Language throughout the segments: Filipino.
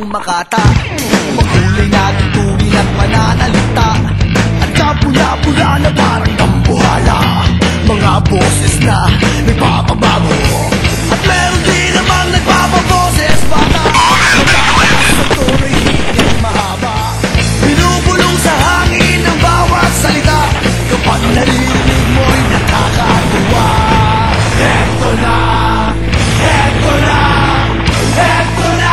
ng makata. Makulay na tutuwin at mananalita, at kapula-pula na parang tambuhala. Mga boses na nagpapabago, at meron din namang nagpapaboses bata. Matataas sa tuloy higit mahaba, binubulong sa hangin ang bawat salita. Kapag naririnig mo'y nakakatuwa. Eto na, eto na, eto na.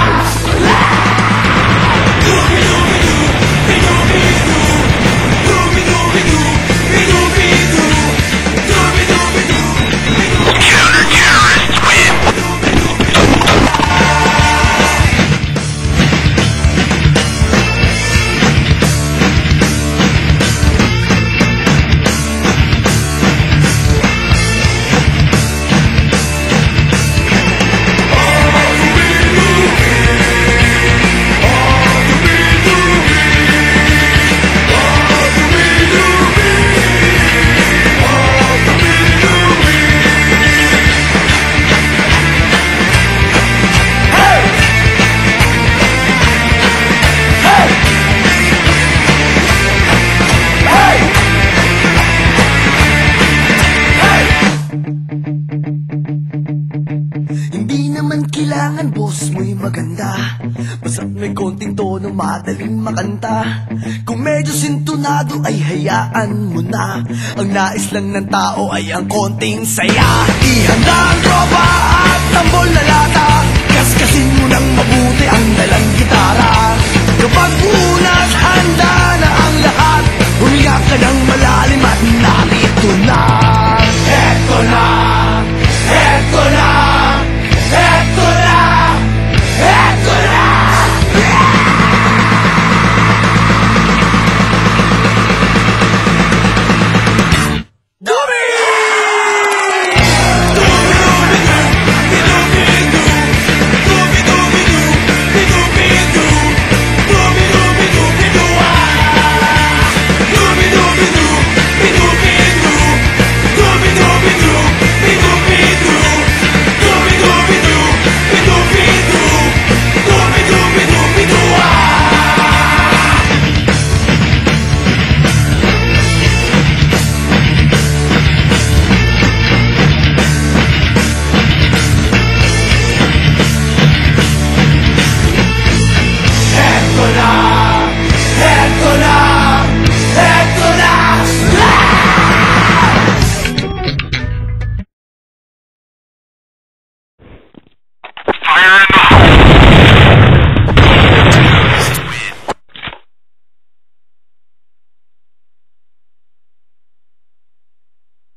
Hindi naman kailangan boss mo'y maganda, basta't may konting tono madaling makanta. Kung medyo sintonado ay hayaan mo na, ang nais lang ng tao ay ang konting saya. Ihanda ang tropa at tambol na lata, kaskasin mo ng mabuti ang dalang gitara. Kapag unat handa na ang lahat, huminga ka ng malalim at